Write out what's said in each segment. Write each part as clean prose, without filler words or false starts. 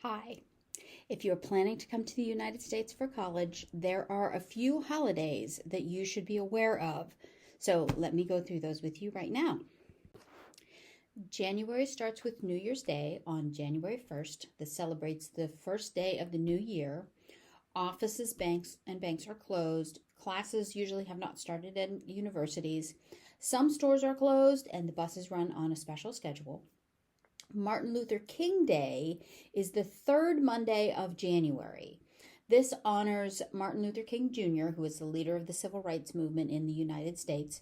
Hi. If you're planning to come to the United States for college, there are a few holidays that you should be aware of. So let me go through those with you right now. January starts with New Year's Day on January 1st. This celebrates the first day of the new year. Offices, banks are closed. Classes usually have not started at universities. Some stores are closed and the buses run on a special schedule. Martin Luther King Day is the third Monday of January. This honors Martin Luther King Jr., who is the leader of the civil rights movement in the United States.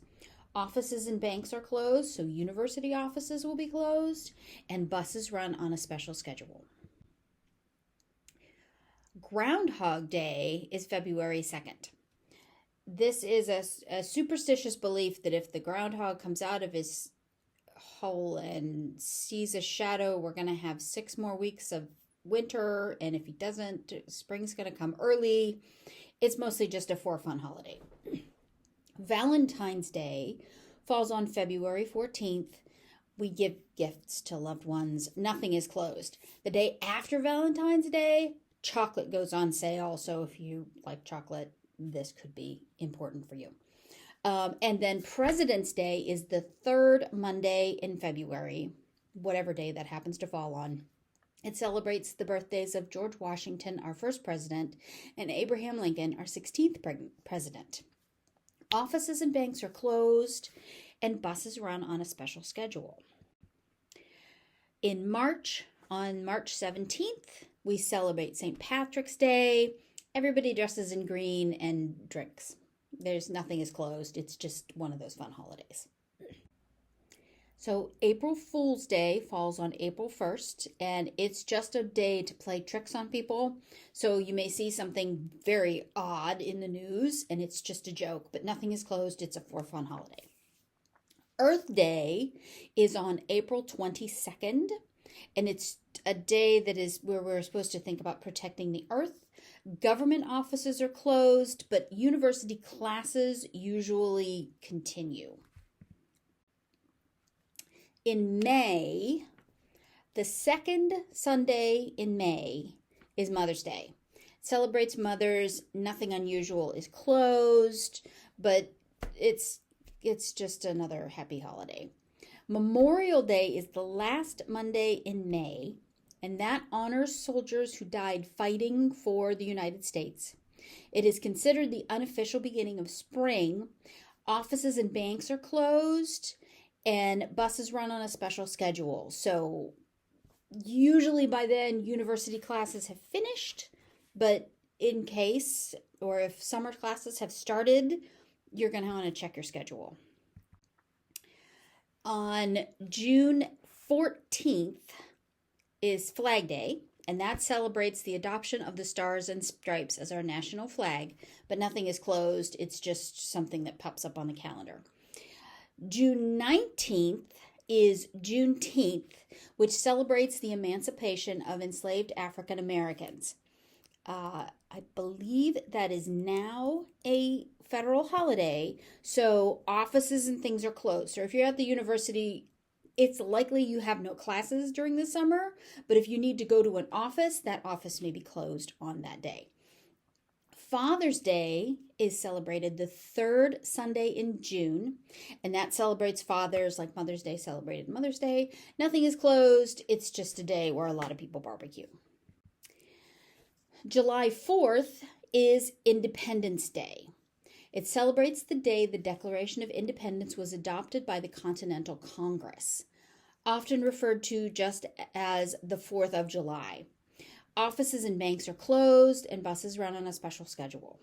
Offices and banks are closed, so university offices will be closed, and buses run on a special schedule. Groundhog Day is February 2nd. This is a superstitious belief that if the groundhog comes out of his hole and sees a shadow, we're going to have 6 more weeks of winter, and if he doesn't, spring's going to come early. It's mostly just a for fun holiday. Valentine's Day falls on February 14th. We give gifts to loved ones. Nothing is closed. The day after Valentine's Day, chocolate goes on sale, so if you like chocolate, this could be important for you. And then President's Day is the third Monday in February, whatever day that happens to fall on. It celebrates the birthdays of George Washington, our first president, and Abraham Lincoln, our 16th president. Offices and banks are closed, and buses run on a special schedule. In March, on March 17th, we celebrate St. Patrick's Day. Everybody dresses in green and drinks. Nothing is closed. It's just one of those fun holidays. So April Fool's Day falls on April 1st, and it's just a day to play tricks on people. So you may see something very odd in the news, and it's just a joke, but nothing is closed. It's a for fun holiday. Earth Day is on April 22nd, and it's a day that is where we're supposed to think about protecting the earth. Government offices are closed, but university classes usually continue. In May, the second Sunday in May is Mother's Day. It celebrates mothers. Nothing unusual is closed, but it's just another happy holiday. Memorial Day is the last Monday in May, and that honors soldiers who died fighting for the United States. It is considered the unofficial beginning of spring. Offices and banks are closed, and buses run on a special schedule. So usually by then, university classes have finished, but in case, or if summer classes have started, you're going to want to check your schedule. On June 14th is Flag Day, and that celebrates the adoption of the Stars and Stripes as our national flag, but nothing is closed. It's just something that pops up on the calendar. June 19th is Juneteenth, which celebrates the emancipation of enslaved African Americans. I believe that is now a federal holiday, so offices and things are closed. So if you're at the university, it's likely you have no classes during the summer, but if you need to go to an office, that office may be closed on that day. Father's Day is celebrated the third Sunday in June, and that celebrates fathers like Mother's Day celebrated Mother's Day. Nothing is closed. It's just a day where a lot of people barbecue. July 4th is Independence Day. It celebrates the day the Declaration of Independence was adopted by the Continental Congress, often referred to just as the 4th of July. Offices and banks are closed, and buses run on a special schedule.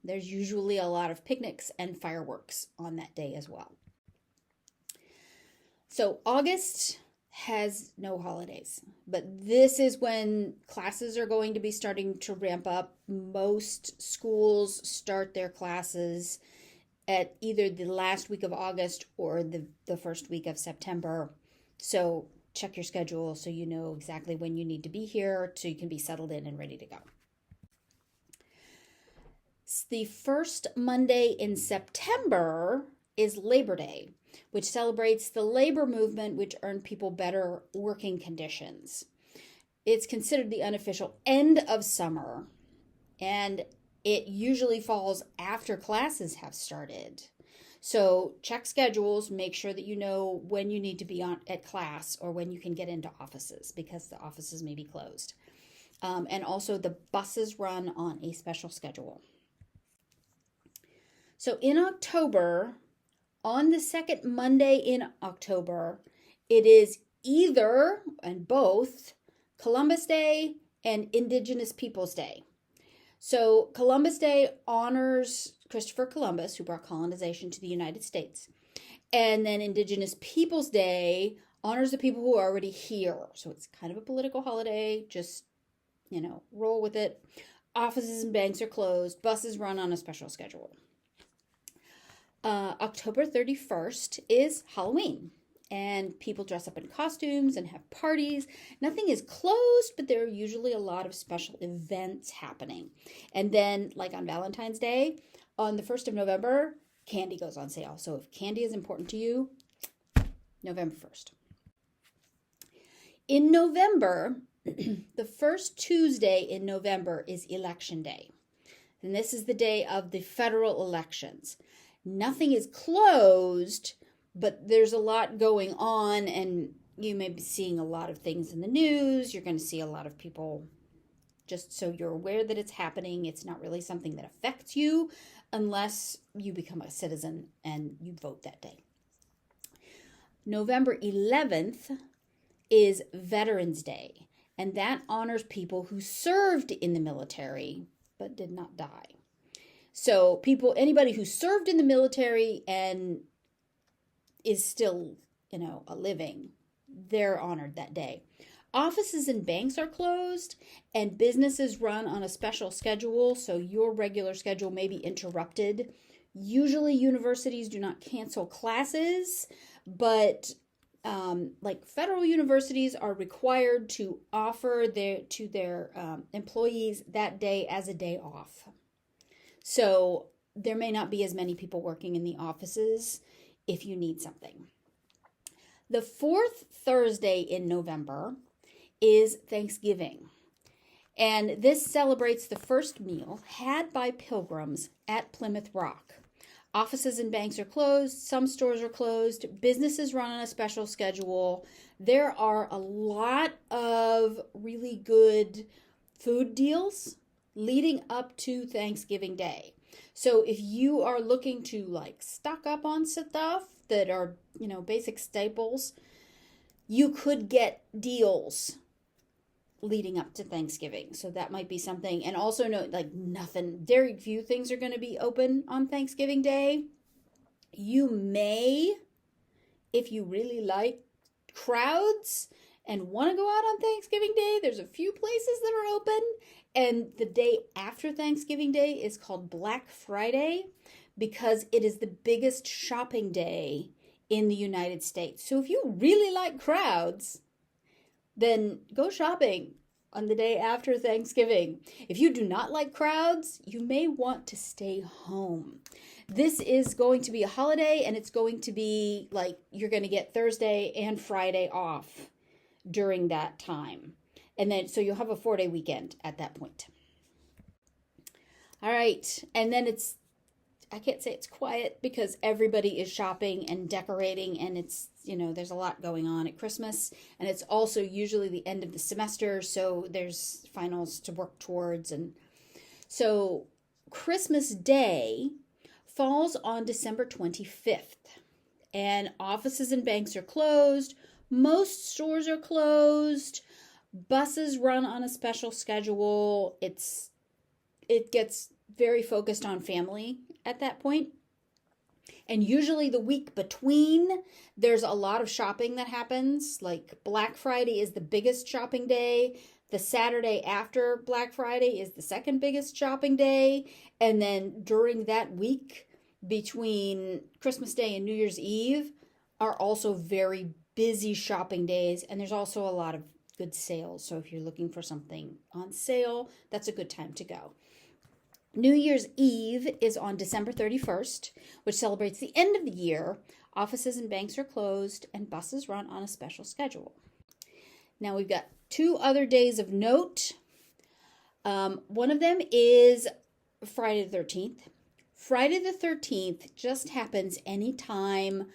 There's usually a lot of picnics and fireworks on that day as well. So August has no holidays, but this is when classes are going to be starting to ramp up. Most schools start their classes at either the last week of August or the first week of September. So check your schedule so you know exactly when you need to be here so you can be settled in and ready to go. The first Monday in September is Labor Day, which celebrates the labor movement which earned people better working conditions. It's considered the unofficial end of summer, and it usually falls after classes have started. So check schedules, make sure that you know when you need to be at class or when you can get into offices, because the offices may be closed. And also the buses run on a special schedule. So in October, on the second Monday in October, it is either, and both, Columbus Day and Indigenous Peoples Day. So Columbus Day honors Christopher Columbus, who brought colonization to the United States. And then Indigenous Peoples Day honors the people who are already here. So it's kind of a political holiday. Just, roll with it. Offices and banks are closed. Buses run on a special schedule. October 31st is Halloween. And people dress up in costumes and have parties. Nothing is closed, but there are usually a lot of special events happening. And then, like on Valentine's Day, on the 1st of November, candy goes on sale. So if candy is important to you, November 1st. In November, the first Tuesday in November is Election Day. And this is the day of the federal elections. Nothing is closed, but there's a lot going on, and you may be seeing a lot of things in the news. You're going to see a lot of people, just so you're aware that it's happening. It's not really something that affects you unless you become a citizen and you vote that day. November 11th is Veterans Day, and that honors people who served in the military but did not die. So anybody who served in the military and is still, a living, they're honored that day. Offices and banks are closed, and businesses run on a special schedule, so your regular schedule may be interrupted. Usually universities do not cancel classes, but like federal universities are required to offer to their employees that day as a day off. So there may not be as many people working in the offices if you need something. The fourth Thursday in November is Thanksgiving. And this celebrates the first meal had by pilgrims at Plymouth Rock. Offices and banks are closed. Some stores are closed. Businesses run on a special schedule. There are a lot of really good food deals leading up to Thanksgiving Day. So if you are looking to stock up on stuff that are, basic staples, you could get deals leading up to Thanksgiving. So that might be something. And also very few things are going to be open on Thanksgiving Day. You may, if you really like crowds and want to go out on Thanksgiving Day, there's a few places that are open. And the day after Thanksgiving Day is called Black Friday because it is the biggest shopping day in the United States. So if you really like crowds, then go shopping on the day after Thanksgiving. If you do not like crowds, you may want to stay home. This is going to be a holiday, and it's going to be you're going to get Thursday and Friday off during that time. And then, so you'll have a 4-day weekend at that point. All right. And then I can't say it's quiet because everybody is shopping and decorating, and it's, there's a lot going on at Christmas. And it's also usually the end of the semester, so there's finals to work towards. And so Christmas Day falls on December 25th, and offices and banks are closed. Most stores are closed. Buses run on a special schedule. It gets very focused on family at that point. And usually the week between, there's a lot of shopping that happens. Like Black Friday is the biggest shopping day. The Saturday after Black Friday is the second biggest shopping day. And then during that week between Christmas Day and New Year's Eve are also very busy shopping days. And there's also a lot of good sales. So if you're looking for something on sale, that's a good time to go. New Year's Eve is on December 31st, which celebrates the end of the year. Offices and banks are closed, and buses run on a special schedule. Now we've got 2 other days of note. One of them is Friday the 13th. Friday the 13th just happens anytime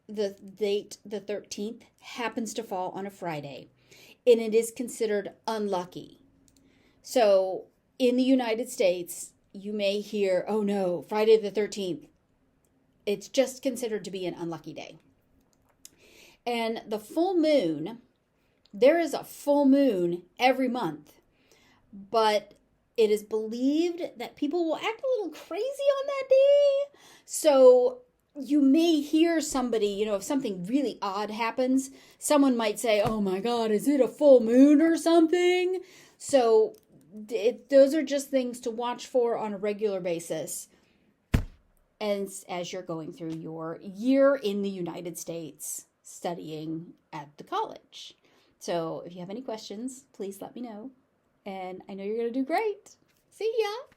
the date, the 13th, happens to fall on a Friday, and it is considered unlucky. So in the United States, you may hear, oh no, Friday the 13th. It's just considered to be an unlucky day. And the full moon, there is a full moon every month, but it is believed that people will act a little crazy on that day. So you may hear somebody, if something really odd happens, someone might say, oh my God, is it a full moon or something? So those are just things to watch for on a regular basis. And as you're going through your year in the United States studying at the college. So if you have any questions, please let me know. And I know you're going to do great. See ya.